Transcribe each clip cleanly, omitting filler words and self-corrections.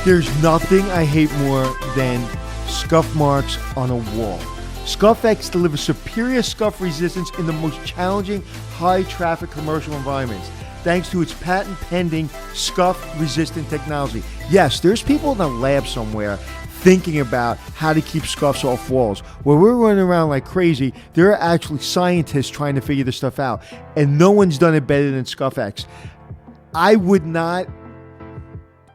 There's nothing I hate more than scuff marks on a wall. ScuffX delivers superior scuff resistance in the most challenging, high-traffic commercial environments, thanks to its patent-pending scuff-resistant technology. Yes, there's people in a lab somewhere thinking about how to keep scuffs off walls. Where we're running around like crazy, there are actually scientists trying to figure this stuff out, and no one's done it better than ScuffX. I would not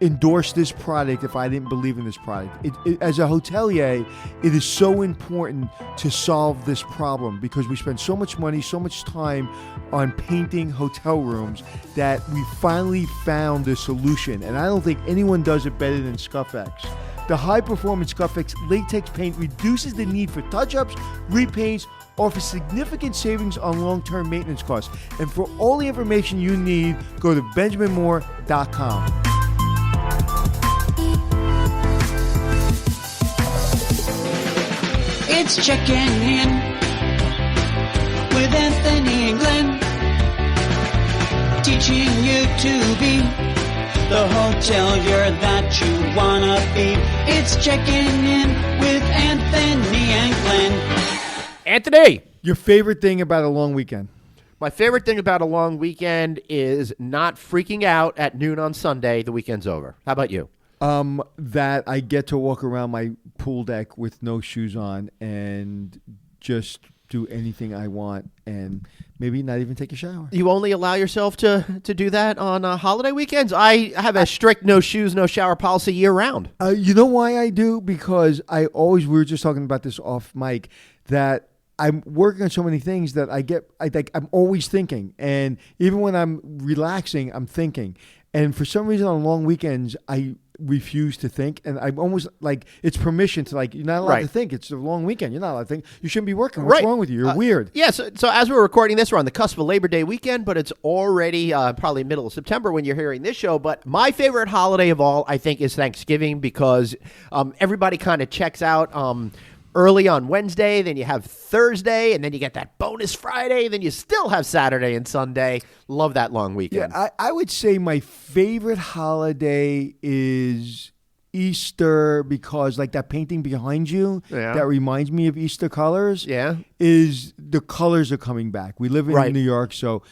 endorse this product if I didn't believe in this product. As a hotelier, it is so important to solve this problem because we spend so much money, so much time on painting hotel rooms that we finally found a solution. And I don't think anyone does it better than ScuffX. The high-performance ScuffX latex paint reduces the need for touch-ups, repaints, offers significant savings on long-term maintenance costs. And for all the information you need, go to benjaminmoore.com. It's checking in with Anthony and Glenn, teaching you to be the hotelier that you wanna be. It's checking in with Anthony and Glenn. Anthony! Your favorite thing about a long weekend? My favorite thing about a long weekend is not freaking out at noon on Sunday. The weekend's over. How about you? That I get to walk around my pool deck with no shoes on and just do anything I want and maybe not even take a shower. You only allow yourself to do that on holiday weekends? I have a strict no shoes, no shower policy year round. You know why I do? Because we were just talking about this off mic, that I'm working on so many things that I'm always thinking. And even when I'm relaxing, I'm thinking. And for some reason on long weekends, I refuse to think, and I'm almost like it's permission to, like, you're not allowed to think. It's a long weekend. You're not allowed to think. You shouldn't be working. What's wrong with you? You're weird. Yeah, so as we're recording this, we're on the cusp of Labor Day weekend, but it's already probably middle of September when you're hearing this show. But my favorite holiday of all, I think, is Thanksgiving because everybody kind of checks out early on Wednesday, then you have Thursday, and then you get that bonus Friday, then you still have Saturday and Sunday. Love that long weekend. Yeah, I would say my favorite holiday is Easter because, like, that painting behind you that reminds me of Easter colors is the colors are coming back. We live in New York, so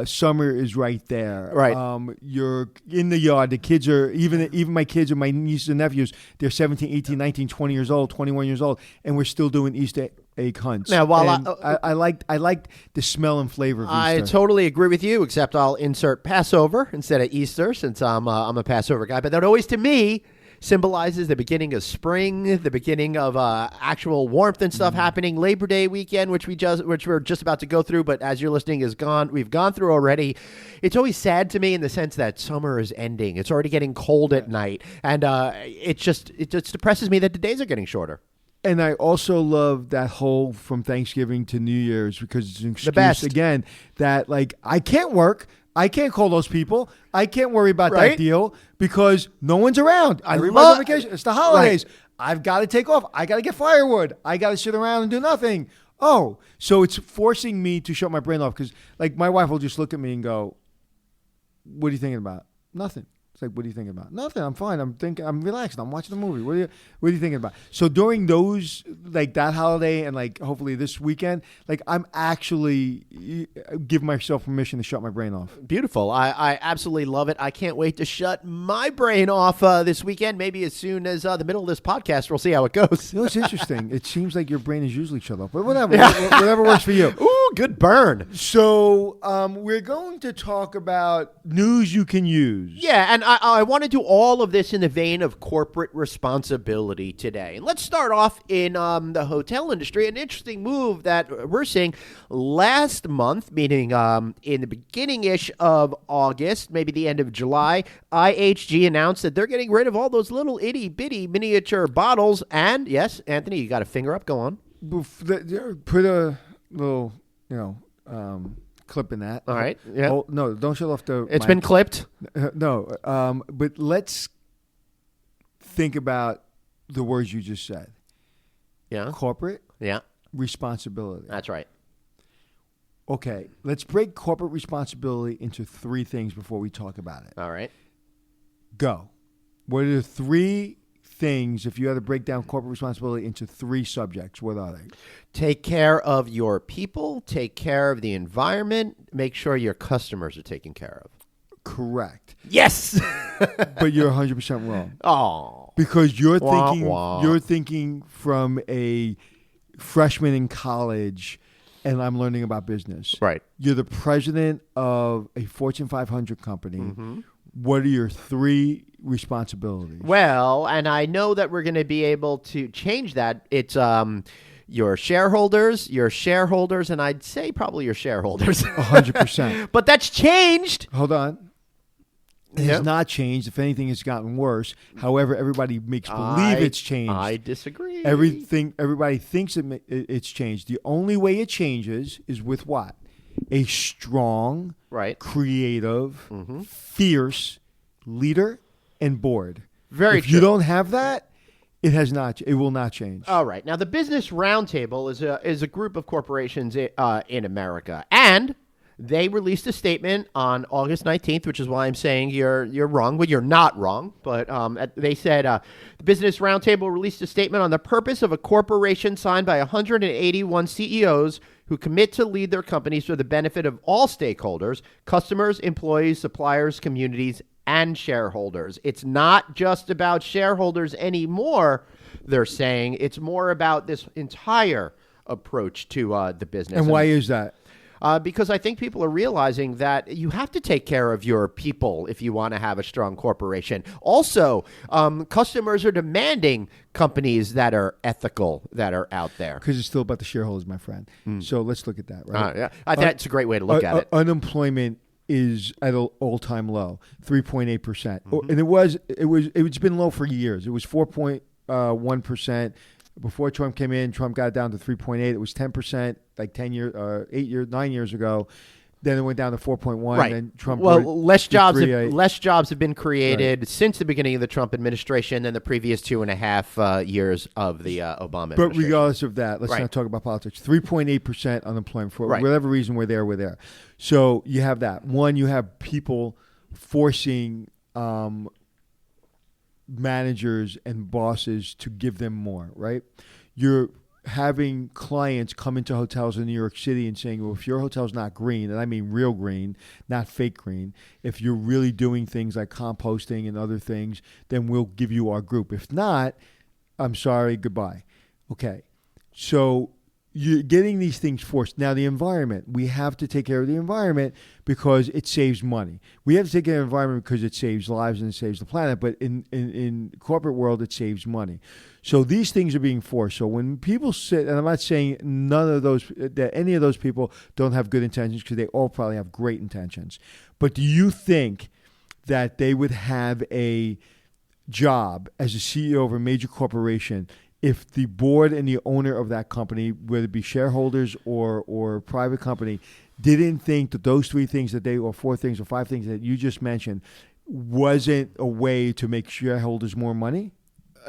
summer is right there. Right. You're in the yard. The kids are, even my kids and my nieces and nephews, they're 17, 18, 19, 20 years old, 21 years old, and we're still doing Easter egg hunts. Now, while I like the smell and flavor of Easter. I totally agree with you, except I'll insert Passover instead of Easter since I'm a Passover guy. But that always, to me, symbolizes the beginning of spring, the beginning of actual warmth and stuff happening. Labor Day weekend, which we're just about to go through, but as you're listening, we've gone through already. It's always sad to me in the sense that summer is ending. It's already getting cold at night, and it just depresses me that the days are getting shorter. And I also love that whole from Thanksgiving to New Year's because it's an excuse, the best. Again, that, like, I can't work. I can't call those people. I can't worry about that deal because no one's around. Everybody's on vacation. It's the holidays. I've got to take off. I got to get firewood. I got to sit around and do nothing. Oh, so it's forcing me to shut my brain off because, like, my wife will just look at me and go, "What are you thinking about?" Nothing. It's like, what are you thinking about? Nothing. I'm fine. I'm relaxed. I'm watching a movie. What are you thinking about? So during those, like, that holiday and, like, hopefully this weekend, like, I'm actually give myself permission to shut my brain off. Beautiful. I absolutely love it. I can't wait to shut my brain off this weekend. Maybe as soon as the middle of this podcast, we'll see how it goes. You know, it's interesting. It seems like your brain is usually shut off, but whatever. Whatever works for you. Ooh, good burn. So we're going to talk about news you can use. Yeah, and I want to do all of this in the vein of corporate responsibility today. And let's start off in the hotel industry. An interesting move that we're seeing last month, meaning in the beginning-ish of August, maybe the end of July, IHG announced that they're getting rid of all those little itty-bitty miniature bottles. And, yes, Anthony, you got a finger up. Go on. Put a little, clip in that. All right. Yeah. Oh, no, don't shut off the It's been clipped. No. But let's think about the words you just said. Yeah. Corporate Yeah. responsibility. That's right. Okay, let's break corporate responsibility into 3 things before we talk about it. All right. Go. What are the 3 things, if you had to break down corporate responsibility into 3 subjects, what are they? Take care of your people, take care of the environment, make sure your customers are taken care of. Correct. Yes. But you're 100% wrong. Oh. Because you're Wah, thinking wah. you're thinking from a freshman in college and I'm learning about business. Right. You're the president of a Fortune 500 company. Mm-hmm. What are your 3 responsibilities? Well, and I know that we're going to be able to change that. It's your shareholders, and I'd say probably your shareholders. 100%. But that's changed. Hold on. It Yep. has not changed. If anything, it's gotten worse. However, everybody makes believe it's changed. I disagree. Everybody thinks it's changed. The only way it changes is with what? A strong, Right. creative, fierce leader and board. Very If true. you don't have that, it will not change. All right. Now, the Business Roundtable is a group of corporations in America, and they released a statement on August 19th, which is why I'm saying you're wrong. Well, you're not wrong, but they said the Business Roundtable released a statement on the purpose of a corporation signed by 181 CEOs who commit to lead their companies for the benefit of all stakeholders, customers, employees, suppliers, communities, and shareholders. It's not just about shareholders anymore, they're saying. It's more about this entire approach to the business. And why is that? Because I think people are realizing that you have to take care of your people if you want to have a strong corporation. Also, customers are demanding companies that are ethical, that are out there. Because it's still about the shareholders, my friend. So let's look at that, right? Yeah. I think that's a great way to look at it. Unemployment is at an all-time low, 3.8%. And it's been low for years. It was 4.1%. Before Trump came in, Trump got it down to 3.8. It was 10% like 9 years ago. Then it went down to 4.1. Right. And then Trump. Less jobs 3.8. less jobs have been created since the beginning of the Trump administration than the previous 2.5 years of the Obama But administration. regardless of that, let's not talk about politics. 3.8% unemployment for whatever reason. We're there. So you have that. One, you have people forcing managers and bosses to give them more, right? You're having clients come into hotels in New York City and saying, well, if your hotel's not green, and I mean real green, not fake green, if you're really doing things like composting and other things, then we'll give you our group. If not, I'm sorry, goodbye. Okay. So you're getting these things forced. Now, the environment, we have to take care of the environment because it saves money. We have to take care of the environment because it saves lives and it saves the planet. But in corporate world, it saves money. So these things are being forced. So when people sit, and I'm not saying that any of those people don't have good intentions, because they all probably have great intentions. But do you think that they would have a job as a CEO of a major corporation if the board and the owner of that company, whether it be shareholders or private company, didn't think that those 3 things or 4 things or 5 things that you just mentioned wasn't a way to make shareholders more money?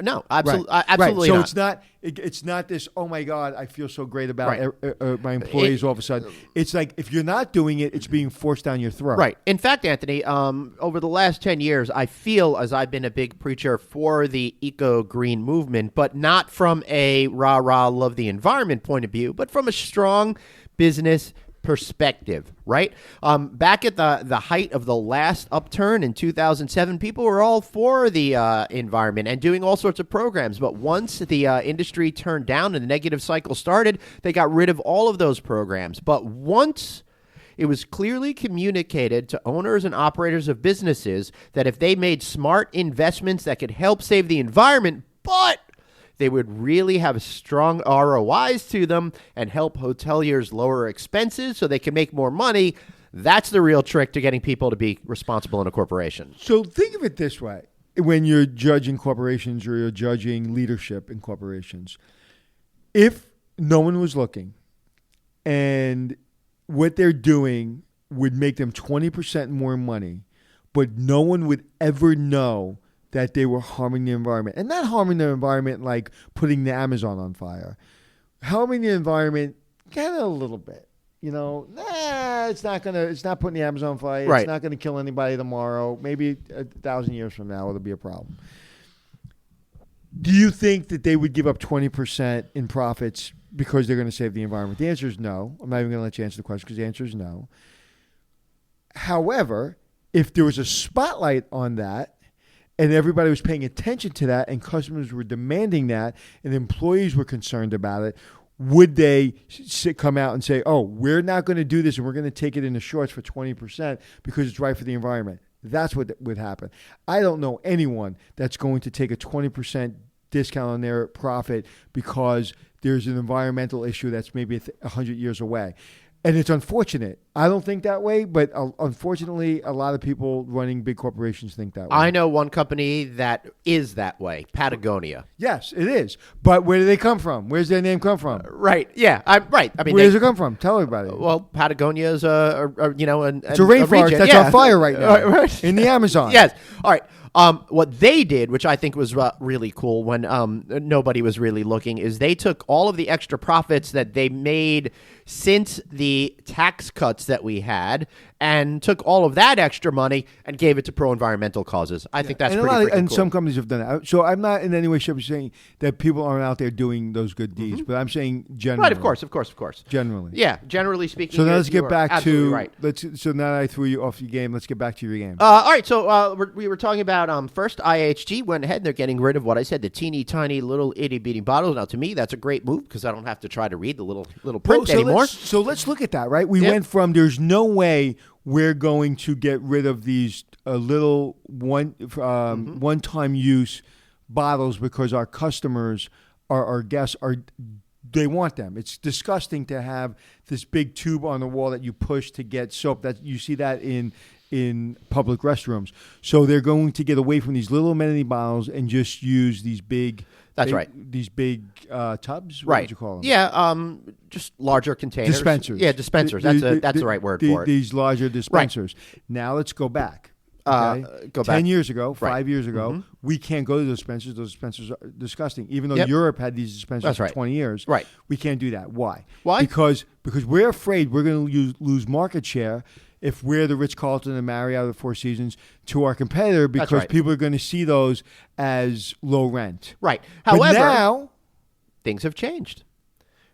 No, absolutely, Right. absolutely So not. it's not this, oh my God, I feel so great about my employees all of a sudden. It's like if you're not doing it, it's being forced down your throat. Right. In fact, Anthony, over the last 10 years, I feel as I've been a big preacher for the eco-green movement, but not from a rah-rah love the environment point of view, but from a strong business perspective, right? Back at the height of the last upturn in 2007, people were all for the environment and doing all sorts of programs. But once the industry turned down and the negative cycle started, they got rid of all of those programs. But once it was clearly communicated to owners and operators of businesses that if they made smart investments that could help save the environment, but they would really have strong ROIs to them and help hoteliers lower expenses so they can make more money. That's the real trick to getting people to be responsible in a corporation. So think of it this way. When you're judging corporations or you're judging leadership in corporations, if no one was looking and what they're doing would make them 20% more money, but no one would ever know that they were harming the environment. And not harming the environment like putting the Amazon on fire. Harming the environment kind of a little bit. It's not putting the Amazon on fire. Right. It's not going to kill anybody tomorrow. Maybe 1,000 years from now it'll be a problem. Do you think that they would give up 20% in profits because they're going to save the environment? The answer is no. I'm not even going to let you answer the question because the answer is no. However, if there was a spotlight on that and everybody was paying attention to that and customers were demanding that and employees were concerned about it, would they come out and say, oh, we're not going to do this and we're going to take it in the shorts for 20% because it's right for the environment? That's what would happen. I don't know anyone that's going to take a 20% discount on their profit because there's an environmental issue that's maybe 100 years away. And it's unfortunate. I don't think that way, but unfortunately, a lot of people running big corporations think that way. I know one company that is that way, Patagonia. Yes, it is. But where do they come from? Where's their name come from? Right. Yeah. Right. I mean, where does it come from? Tell everybody. Well, Patagonia is it's a rainforest region. that's on fire right now Right. in the Amazon. Yes. All right. What they did, which I think was really cool when nobody was really looking, is they took all of the extra profits that they made since the tax cuts that we had and took all of that extra money and gave it to pro-environmental causes. I think that's pretty freaking and cool. some companies have done that. So I'm not in any way, shape, or saying that people aren't out there doing those good deeds, but I'm saying generally. Right, of course. Generally. Yeah, generally speaking. So now let's get back to right. So now that I threw you off your game, let's get back to your game. All right, so we were talking about first IHG went ahead and they're getting rid of what I said, the teeny tiny little itty bitty bottles. Now to me that's a great move because I don't have to try to read the little print anymore. So let's look at that, right? We went from there's no way we're going to get rid of these little one-time use bottles because our customers, our guests they want them. It's disgusting to have this big tube on the wall that you push to get soap. That you see that in public restrooms. So they're going to get away from these little amenity bottles and just use these big. That's right. These big tubs. What right. would you call them? Yeah. Just larger containers. Dispensers. Yeah, dispensers. That's the right word for it. These larger dispensers. Right. Now let's go back. Okay? Go back. 10 years ago, right. 5 years ago, we can't go to those dispensers. Those dispensers are disgusting. Even though Europe had these dispensers for 20 years, right. we can't do that. Why? Why? Because we're afraid we're going to lose market share if we're the Ritz-Carlton and Marriott of the Four Seasons to our competitor because people are going to see those as low rent. Right. However, but now things have changed.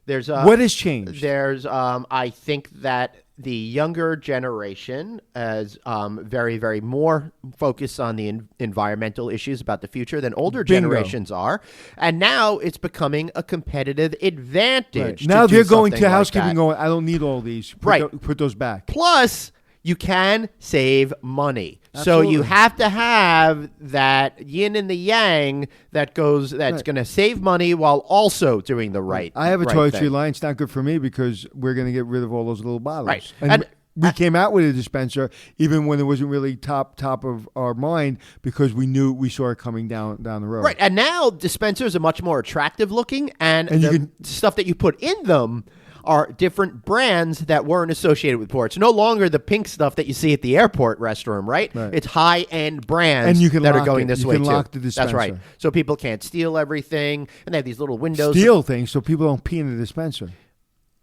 There's what has changed? There's I think that the younger generation is very, very more focused on the environmental issues about the future than older generations are. And now it's becoming a competitive advantage. Right. Now they're going to like housekeeping that. going, I don't need all these. Put those back. Plus, you can save money. Absolutely. So you have to have that yin and the yang that's going to save money while also doing the right I have a right toiletry thing. line. It's not good for me because we're going to get rid of all those little bottles. Right. And we came out with a dispenser even when it wasn't really top of our mind because we saw it coming down the road. Right. And now dispensers are much more attractive looking and the stuff that you put in them are different brands that weren't associated with ports. No longer the pink stuff that you see at the airport restroom, right? It's high-end brands that are going this way, too. Lock the dispenser. That's right. So people can't steal everything, and they have these little windows. Steal things so people don't pee in the dispenser.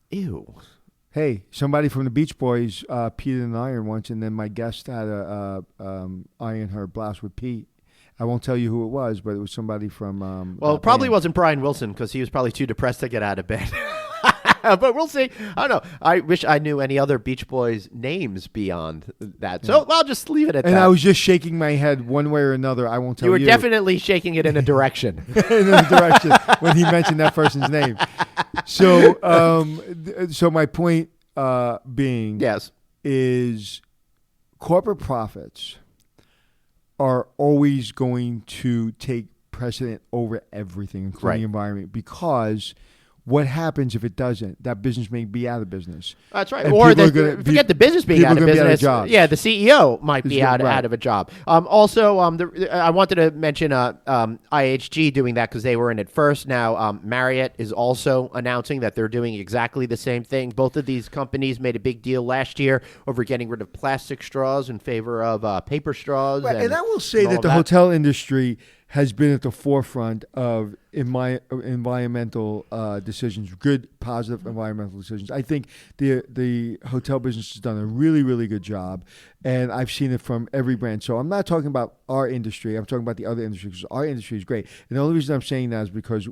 Ew. Hey, somebody from the Beach Boys peed in an iron once, and then my guest had to iron her blouse with pee. I won't tell you who it was, but it was somebody from... well, it probably wasn't Brian Wilson because he was probably too depressed to get out of bed. But we'll see. I don't know. I wish I knew any other Beach Boys names beyond that. So I'll just leave it at that. And I was just shaking my head one way or another. I won't tell you. You were definitely shaking it in a direction. In a direction when he mentioned that person's name. So, so my point being is corporate profits are always going to take precedent over everything, including the environment, because What happens if it doesn't? That business may be out of business. That's right. And Or people are gonna forget the business being people out are of gonna be out of business. jobs. Yeah, the CEO might be out right. of a job. Also, I wanted to mention IHG doing that because they were in it first. Now, Marriott is also announcing that they're doing exactly the same thing. Both of these companies made a big deal last year over getting rid of plastic straws in favor of paper straws. Right. And I will say all that of the hotel industry has been at the forefront of environmental decisions, good, positive environmental decisions. I think the hotel business has done a really, really good job, and I've seen it from every brand. So I'm not talking about our industry. I'm talking about the other industry because our industry is great. And the only reason I'm saying that is because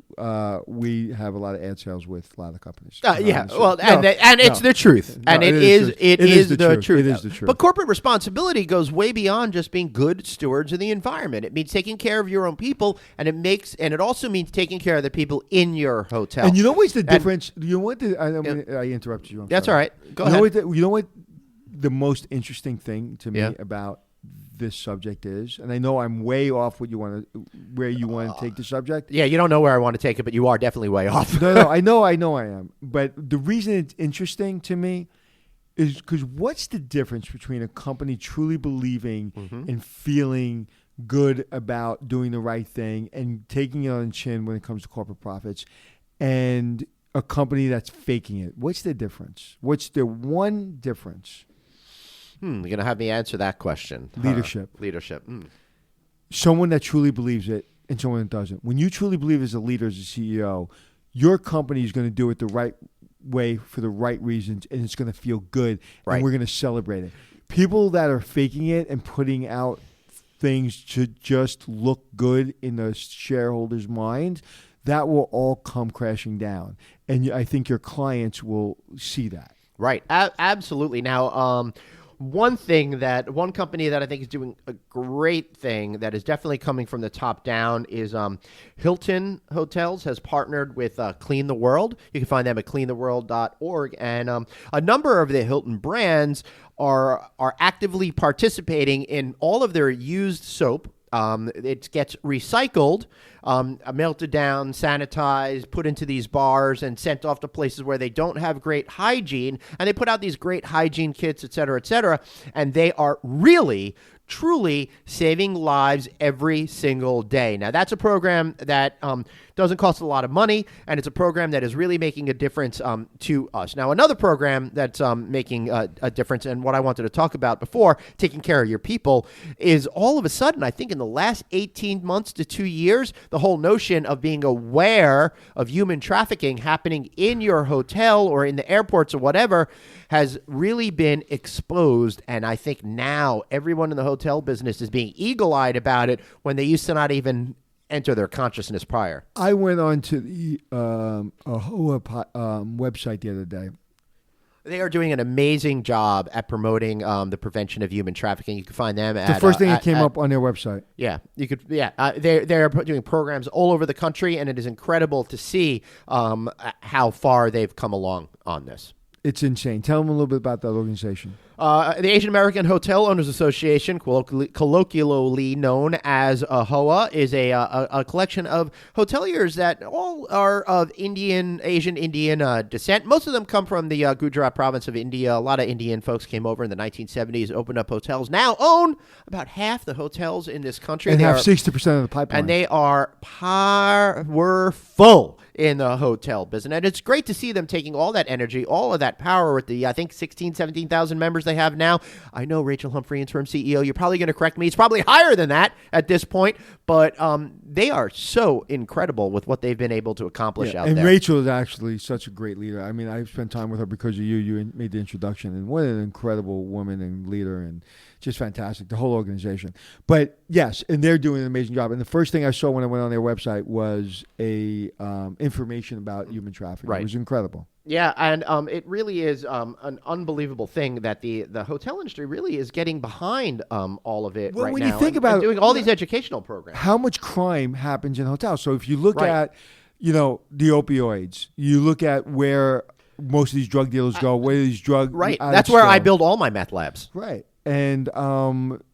we have a lot of ad sales with a lot of companies. It's the truth. And it is the truth. It is the truth. But corporate responsibility goes way beyond just being good stewards of the environment. It means taking care of your own people, and it also means taking care of the people in your hotel. And you know what's the difference? You know what? I interrupted you. That's sorry. all right. Go ahead. You know what the most interesting thing to me about this subject is, and I know I'm way off where you want to take the subject. Yeah, you don't know where I want to take it, but you are definitely way off. No, I know I am. But the reason it's interesting to me is because what's the difference between a company truly believing and feeling good about doing the right thing and taking it on the chin when it comes to corporate profits, and a company that's faking it? What's the difference? What's the one difference? You're going to have me answer that question. Leadership. Leadership. Someone that truly believes it and someone that doesn't. When you truly believe as a leader, as a CEO, your company is going to do it the right way for the right reasons, and it's going to feel good, and we're going to celebrate it. People that are faking it and putting out things to just look good in the shareholders' mind, that will all come crashing down. And I think your clients will see that. Right. Absolutely. Now, one company that I think is doing a great thing that is definitely coming from the top down is Hilton Hotels has partnered with Clean the World. You can find them at cleantheworld.org. And a number of the Hilton brands are actively participating in all of their used soap. It gets recycled, melted down, sanitized, put into these bars, and sent off to places where they don't have great hygiene. And they put out these great hygiene kits, et cetera, and they are really truly saving lives every single day. Now, that's a program that doesn't cost a lot of money, and it's a program that is really making a difference to us. Now, another program that's making a difference, and what I wanted to talk about before, taking care of your people, is all of a sudden, I think in the last 18 months to 2 years, the whole notion of being aware of human trafficking happening in your hotel or in the airports or whatever has really been exposed. And I think now everyone in the hotel business is being eagle-eyed about it when they used to not even enter their consciousness prior. I went on to the AHOA website the other day. They are doing an amazing job at promoting the prevention of human trafficking. You can find them at the first thing that came up on their website. Yeah, you could. Yeah, they're doing programs all over the country, and it is incredible to see how far they've come along on this. It's insane. Tell them a little bit about that organization. The Asian American Hotel Owners Association, colloquially known as AHOA, is a collection of hoteliers that all are of Asian Indian descent. Most of them come from the Gujarat province of India. A lot of Indian folks came over in the 1970s, opened up hotels, now own about half the hotels in this country. And have 60% of the pipeline. And they are powerful in the hotel business. And it's great to see them taking all that energy, all of that power with the, I think, 17,000 members they have now. I know Rachel Humphrey, interim CEO, you're probably going to correct me. It's probably higher than that at this point, but they are so incredible with what they've been able to accomplish out there. And Rachel is actually such a great leader. I mean, I've spent time with her because of you. You made the introduction, and what an incredible woman and leader, and just fantastic, the whole organization. But yes, and they're doing an amazing job. And the first thing I saw when I went on their website was information about human trafficking. Right. It was incredible. Yeah, and it really is an unbelievable thing that the hotel industry really is getting behind all of it right when now. You think about doing all these educational programs. How much crime happens in hotels? So if you look at, the opioids, you look at where most of these drug dealers go, where these drug Right. addicts That's where go. I build all my meth labs. Right. And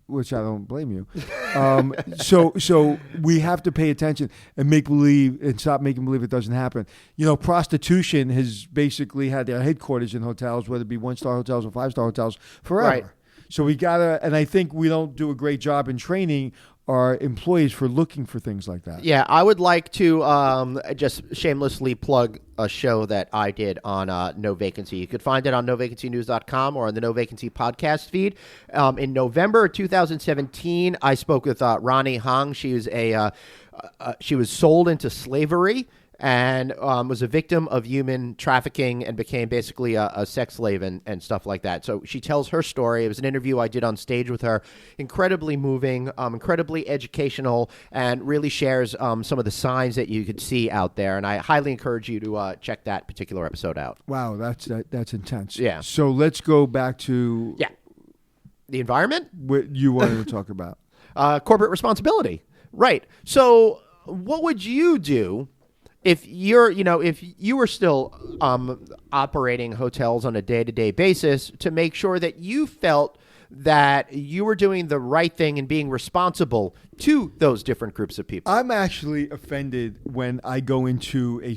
which I don't blame you. So we have to pay attention and make believe and stop making believe it doesn't happen. Prostitution has basically had their headquarters in hotels, whether it be 1-star hotels or 5-star hotels, forever. Right. So we gotta, and I think we don't do a great job in training our employees for looking for things like that. Yeah, I would like to just shamelessly plug a show that I did on No Vacancy. You could find it on novacancynews.com or on the No Vacancy podcast feed. In November 2017, I spoke with Ronnie Hong. She was sold into slavery and was a victim of human trafficking and became basically a sex slave and stuff like that. So she tells her story. It was an interview I did on stage with her. Incredibly moving, incredibly educational, and really shares some of the signs that you could see out there. And I highly encourage you to check that particular episode out. Wow, that's intense. Yeah. So let's go back to The environment? what you wanted to talk about. Corporate responsibility. Right. So what would you do if you were still operating hotels on a day-to-day basis to make sure that you felt that you were doing the right thing and being responsible to those different groups of people? I'm actually offended when I go into a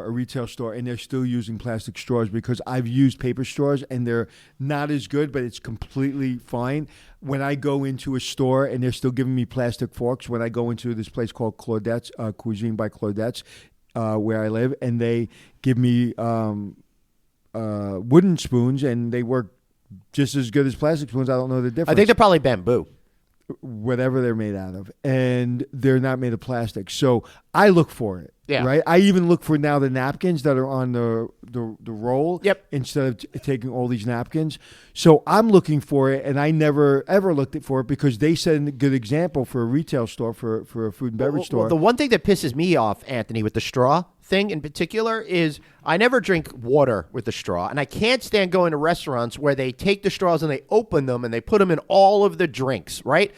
retail store, and they're still using plastic straws, because I've used paper straws and they're not as good, but it's completely fine. When I go into a store and they're still giving me plastic forks, when I go into this place called Claudette's, Cuisine by Claudette's, where I live, and they give me wooden spoons, and they work just as good as plastic spoons. I don't know the difference. I think they're probably bamboo. Whatever they're made out of, and they're not made of plastic. So I look for it. Yeah. Right. I even look for now the napkins that are on the roll. Yep. Instead of taking all these napkins. So I'm looking for it, and I never ever looked for it because they set a good example for a retail store, for a food and beverage store. Well, the one thing that pisses me off, Anthony, with the straw thing in particular is I never drink water with the straw, and I can't stand going to restaurants where they take the straws and they open them and they put them in all of the drinks, right?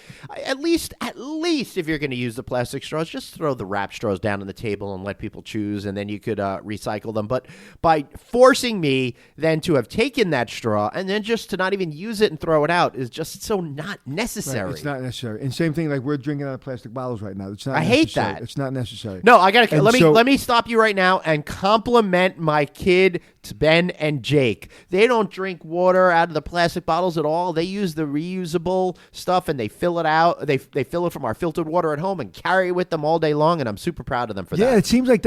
At least if you're going to use the plastic straws, just throw the wrap straws down on the table and let people choose, and then you could recycle them. But by forcing me then to have taken that straw and then just to not even use it and throw it out is just so not necessary. Right, it's not necessary. And same thing, like we're drinking out of plastic bottles right now. It's not. I hate that. It's not necessary. No, I gotta let me stop you right now and compliment my kid Ben and Jake. They don't drink water out of the plastic bottles at all. They use the reusable stuff and they fill it out. They fill it from our filtered water at home and carry it with them all day long. And I'm super proud of them for that. Yeah, it seems like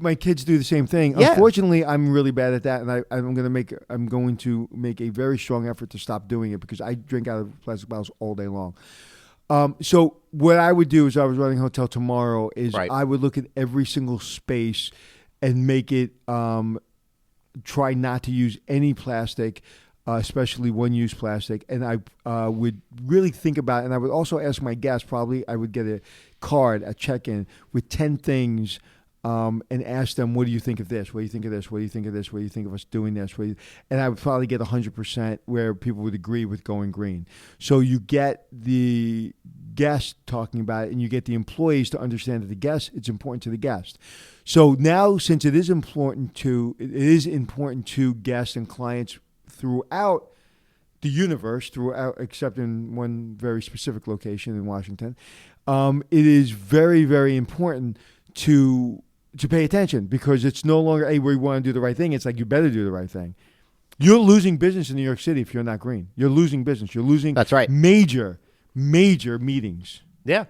my kids do the same thing. Yeah. Unfortunately, I'm really bad at that, and I'm going to make a very strong effort to stop doing it because I drink out of plastic bottles all day long. So what I would do is I was running a hotel tomorrow is Right. I I would look at every single space and make it try not to use any plastic, especially one-use plastic. And I would really think about it. And I would also ask my guests, probably I would get a card at check-in with 10 things and ask them, what do you think of this? What do you think of this? What do you think of this? What do you think of us doing this? And I would probably get 100% where people would agree with going green. So you get the guest talking about it, and you get the employees to understand that it's important to the guest. So now, since it is important to guests and clients throughout the universe, except in one very specific location in Washington, it is very, very important to pay attention, because it's no longer, hey, we want to do the right thing. It's like, you better do the right thing. You're losing business in New York City if you're not green. You're losing business. You're losing That's right. major meetings. Yeah,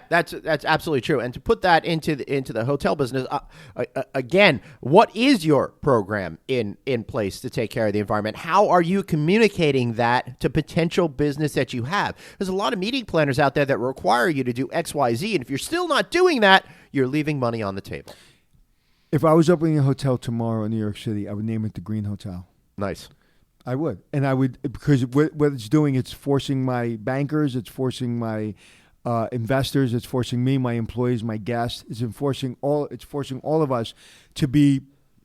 that's absolutely true. And to put that into the hotel business, again, what is your program in place to take care of the environment? How are you communicating that to potential business that you have? There's a lot of meeting planners out there that require you to do X, Y, Z, and if you're still not doing that, you're leaving money on the table. If I was opening a hotel tomorrow in New York City, I would name it the Green Hotel. Nice. I would. And I would, because what it's doing, it's forcing my bankers, it's forcing my investors, it's forcing me, my employees, my guests, it's forcing all of us to be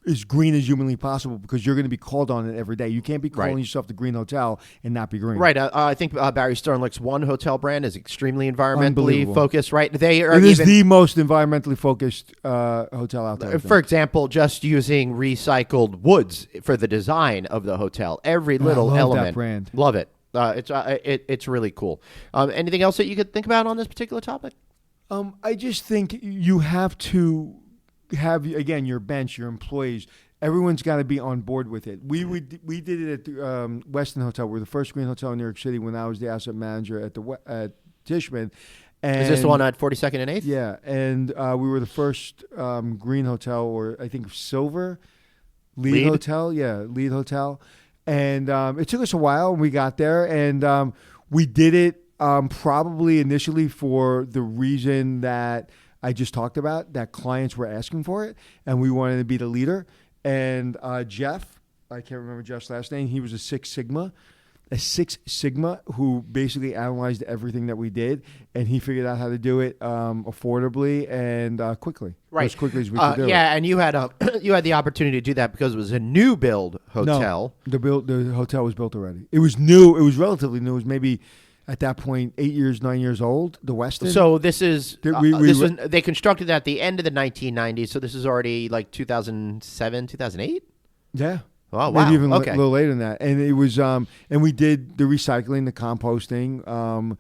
as green as humanly possible, because you're going to be called on it every day. You can't be calling yourself the Green Hotel and not be green. Right. I think Barry Sternlicht's one hotel brand is extremely environmentally focused, right? It is the most environmentally focused hotel out there. For example, just using recycled woods for the design of the hotel. Every little element. That brand. Love it. It's really cool. Anything else that you could think about on this particular topic? I just think you have to have, again, your bench, your employees. Everyone's got to be on board with it. We did it at the Westin Hotel. We're the first green hotel in New York City when I was the asset manager at at Tishman. And Is this the one at 42nd and 8th? Yeah, and we were the first green hotel, or I think silver lead hotel. Yeah, lead hotel. And it took us a while. We got there, and we did it probably initially for the reason that I just talked about, that clients were asking for it, and we wanted to be the leader. And Jeff, I can't remember Jeff's last name, he was a Six Sigma who basically analyzed everything that we did, and he figured out how to do it affordably and quickly, right? As quickly as we could do it. Yeah, and you had you had the opportunity to do that because it was a new build hotel. No, the hotel was built already. It was new. It was relatively new. It was maybe at that point 8 years, 9 years old. The Westin. So this is they constructed that at the end of the 1990s. So this is already like 2007, 2008. Yeah. Oh, wow. Maybe even okay. a little later than that. And it was, and we did the recycling, the composting.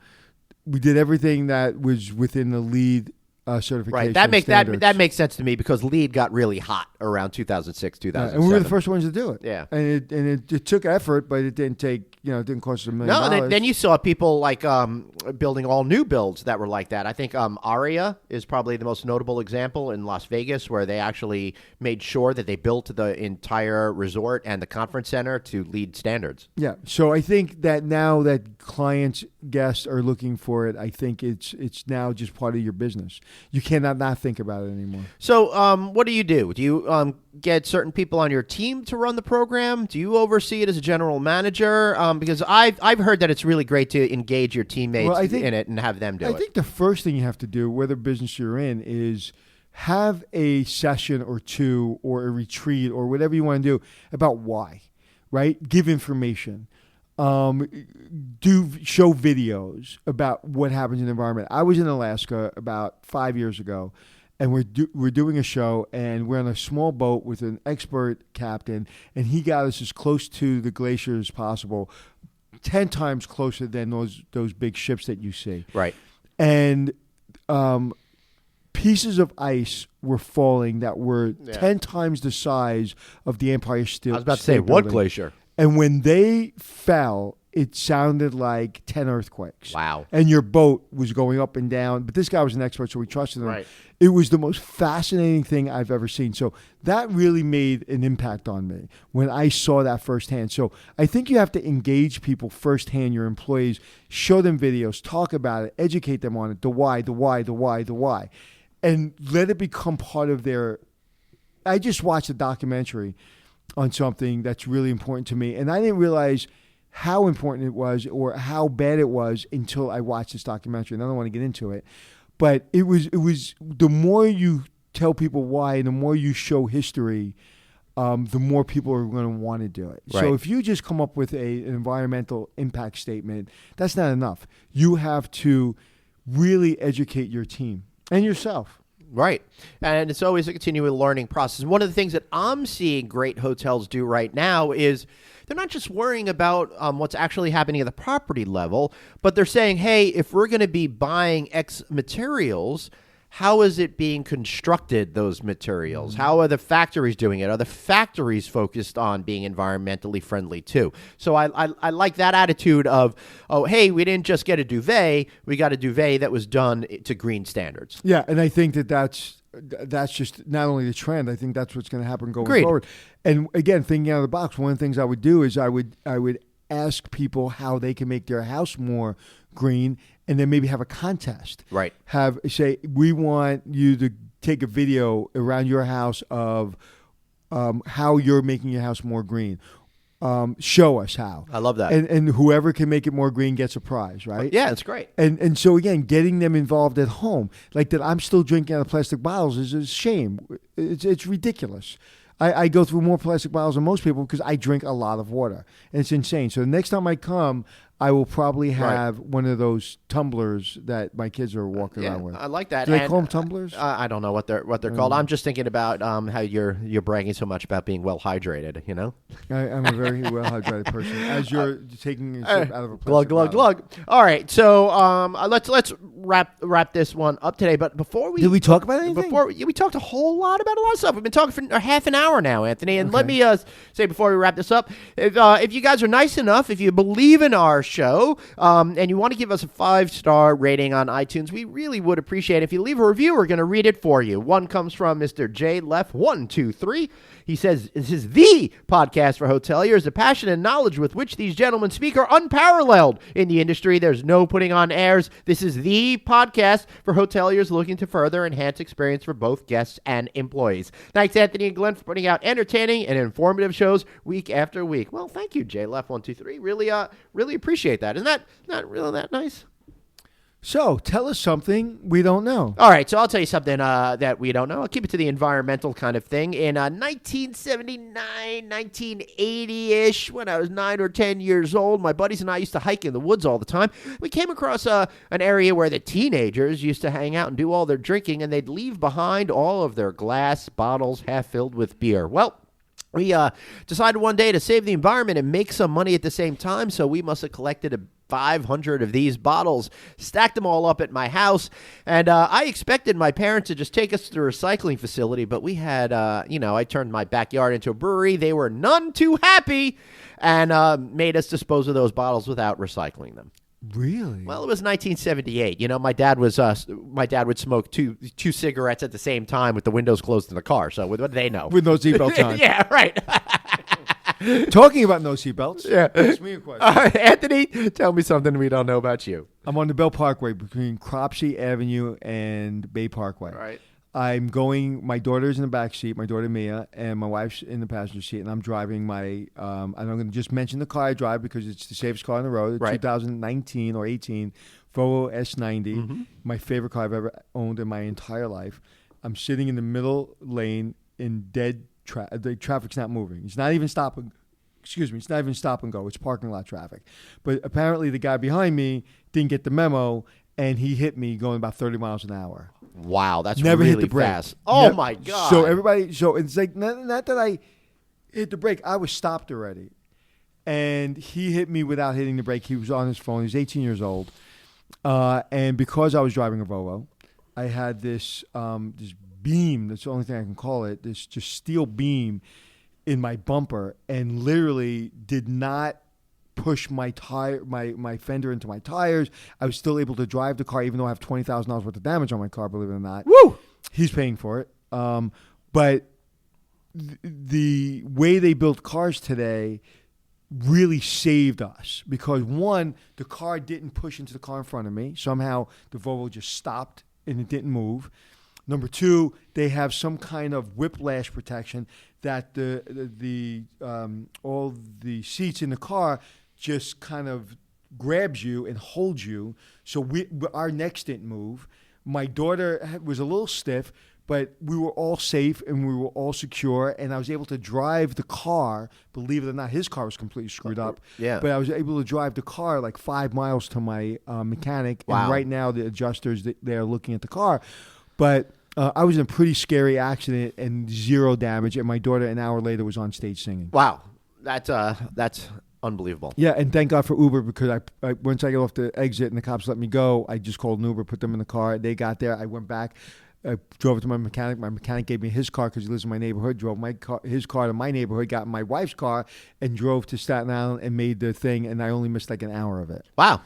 We did everything that was within the LEED certification. Right. That makes sense to me because LEED got really hot around 2006, 2007. And we were the first ones to do it. Yeah. And it took effort, but it didn't take, it didn't cost us $1 million. No, then you saw people like building all new builds that were like that. I think Aria is probably the most notable example in Las Vegas, where they actually made sure that they built the entire resort and the conference center to LEED standards. Yeah. So I think that now that clients, guests are looking for it, I think it's now just part of your business. You cannot not think about it anymore. So what do? Do you get certain people on your team to run the program? Do you oversee it as a general manager? Because I've heard that it's really great to engage your teammates in it and have them do it. I think the first thing you have to do, whether business you're in, is have a session or two or a retreat or whatever you want to do about why, right? Give information. Show videos about what happens in the environment. I was in Alaska about 5 years ago, and we're doing a show, and we're on a small boat with an expert captain, and he got us as close to the glacier as possible, 10 times closer than those big ships that you see. Right. And pieces of ice were falling that were 10 times the size of the Empire State Building. I was about to say, what glacier? And when they fell, it sounded like 10 earthquakes. Wow. And your boat was going up and down. But this guy was an expert, so we trusted him. Right. It was the most fascinating thing I've ever seen. So that really made an impact on me when I saw that firsthand. So I think you have to engage people firsthand, your employees, show them videos, talk about it, educate them on it, the why, and let it become part of their... I just watched a documentary on something that's really important to me, and I didn't realize how important it was or how bad it was until I watched this documentary. And I don't want to get into it, but it was the more you tell people why and the more you show history, the more people are going to want to do it. Right. So if you just come up with an environmental impact statement, that's not enough. You have to really educate your team and yourself. Right. And it's always a continual learning process. One of the things that I'm seeing great hotels do right now is they're not just worrying about what's actually happening at the property level, but they're saying, hey, if we're going to be buying X materials, how is it being constructed, those materials? How are the factories doing it? Are the factories focused on being environmentally friendly too? So I like that attitude of, oh, hey, we didn't just get a duvet. We got a duvet that was done to green standards. Yeah, and I think that's just not only the trend. I think that's what's going to happen going Agreed. forward. And again, thinking out of the box, one of the things I would do is I would ask people how they can make their house more green, and then maybe have a contest. Right. Say, we want you to take a video around your house of how you're making your house more green. Show us how. I love that. And whoever can make it more green gets a prize, right? Yeah, that's great. And so, again, getting them involved at home, like that I'm still drinking out of plastic bottles is a shame. It's ridiculous. I go through more plastic bottles than most people because I drink a lot of water. And it's insane. So the next time I come, I will probably have one of those tumblers that my kids are walking around with. I like that. Do they call them tumblers? I don't know what they're called. I'm just thinking about how you're bragging so much about being well hydrated. You know, I'm a very well hydrated person. As you're taking a sip out of a glug glug glug. All right, so let's wrap this one up today. But before we did we talk about anything? We talked a whole lot about a lot of stuff. We've been talking for half an hour now, Anthony. And let me say before we wrap this up, if you guys are nice enough, if you believe in our show, and you want to give us a 5-star rating on iTunes, we really would appreciate it. If you leave a review, we're going to read it for you. One comes from Mr. J. Leff 123. He says, this is the podcast for hoteliers. The passion and knowledge with which these gentlemen speak are unparalleled in the industry. There's no putting on airs. This is the podcast for hoteliers looking to further enhance experience for both guests and employees. Thanks, Anthony and Glenn, for putting out entertaining and informative shows week after week. Well, thank you, J. Leff 123. Really appreciate that. Isn't that not really that nice? So, tell us something we don't know. All right, so I'll tell you something that we don't know. I'll keep it to the environmental kind of thing. In 1979, 1980-ish, when I was 9 or 10 years old, my buddies and I used to hike in the woods all the time. We came across an area where the teenagers used to hang out and do all their drinking, and they'd leave behind all of their glass bottles half filled with beer. Well, we decided one day to save the environment and make some money at the same time, so we must have collected 500 of these bottles, stacked them all up at my house, and I expected my parents to just take us to the recycling facility, but we had, I turned my backyard into a brewery. They were none too happy and made us dispose of those bottles without recycling them. Really? Well, it was 1978. You know, my dad would smoke two cigarettes at the same time with the windows closed in the car. So what do they know? With no seatbelts on. Yeah, right. Talking about no seatbelts. Yeah. Ask me a question. Anthony, tell me something we don't know about you. I'm on the Bell Parkway between Cropsey Avenue and Bay Parkway. Right. I'm going, my daughter's in the back seat, my daughter Mia, and my wife's in the passenger seat, and I'm driving my, and I'm going to just mention the car I drive because it's the safest car on the road, right. 2019 or 18 Volvo S90, my favorite car I've ever owned in my entire life. I'm sitting in the middle lane in dead traffic. The traffic's not moving. It's not even stopping. It's not even stop and go. It's parking lot traffic. But apparently the guy behind me didn't get the memo, and he hit me going about 30 miles an hour. Wow, that's never really hit the brake. Fast. Oh, my God. So it's like, not that I hit the brake. I was stopped already. And he hit me without hitting the brake. He was on his phone. He was 18 years old. And because I was driving a Volvo, I had this beam, that's the only thing I can call it, this just steel beam in my bumper, and literally did not push my tire, my fender into my tires. I was still able to drive the car, even though I have $20,000 worth of damage on my car, believe it or not. Woo! He's paying for it. But the way they build cars today really saved us because, one, the car didn't push into the car in front of me. Somehow the Volvo just stopped and it didn't move. Number two, they have some kind of whiplash protection that the all the seats in the car just kind of grabs you and holds you. So our necks didn't move. My daughter was a little stiff, but we were all safe and we were all secure. And I was able to drive the car. Believe it or not, his car was completely screwed up. Yeah. But I was able to drive the car like 5 miles to my mechanic. Wow. And right now the adjusters, they're looking at the car. But I was in a pretty scary accident and 0 damage. And my daughter an hour later was on stage singing. Wow. That's unbelievable. Yeah, and thank God for Uber because I once I got off the exit and the cops let me go, I just called an Uber, put them in the car. They got there. I went back. I drove it to my mechanic. My mechanic gave me his car because he lives in my neighborhood. Drove his car to my neighborhood, got in my wife's car, and drove to Staten Island and made the thing. And I only missed like an hour of it. Wow.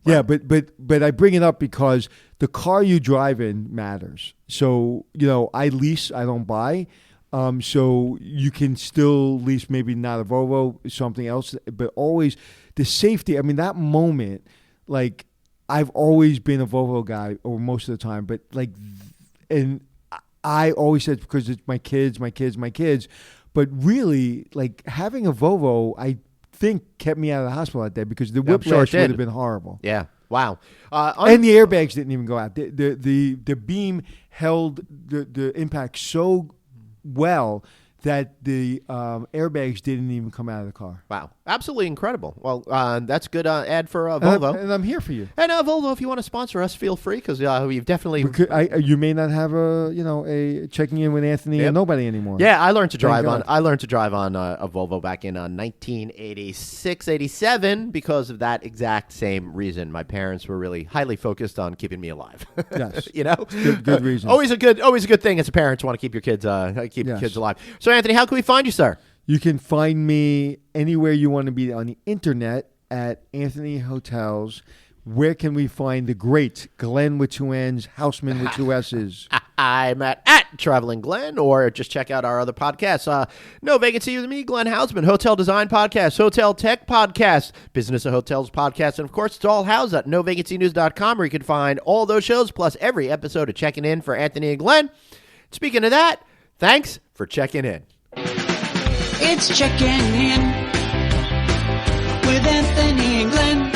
Yeah, but I bring it up because the car you drive in matters. So I lease, I don't buy. So you can still lease maybe not a Volvo, something else, but always the safety. I mean, that moment, like I've always been a Volvo guy, or most of the time, but and I always said because it's my kids. But really, like having a Volvo, I think kept me out of the hospital that day because the whiplash would have been horrible. Yeah. Wow. And the airbags didn't even go out. The beam held the impact so well that the airbags didn't even come out of the car. Wow. Absolutely incredible. Well, that's a good ad for Volvo. And I'm here for you. And Volvo, if you want to sponsor us, feel free, because we've definitely... You may not have a checking in with Anthony and nobody anymore. Yeah, I learned to drive on a Volvo back in 1986, 87 because of that exact same reason. My parents were really highly focused on keeping me alive. Yes. Good reason. Always a good thing as a parent to want to keep your kids kids alive. So Anthony, how can we find you, sir? You can find me anywhere you want to be on the internet at Anthony Hotels. Where can we find the great Glenn with 2 N's, Haussman with 2 S's? I'm at Traveling Glenn, or just check out our other podcasts. No Vacancy with me, Glenn Haussman, Hotel Design Podcast, Hotel Tech Podcast, Business of Hotels Podcast, and of course, it's all housed at novacancynews.com, where you can find all those shows, plus every episode of Checking In for Anthony and Glenn. Speaking of that, thanks for checking in. It's Checking In with Anthony and Glenn,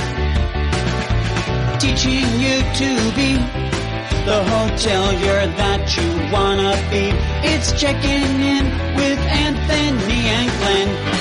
teaching you to be the hotelier that you wanna be. It's Checking In with Anthony and Glenn.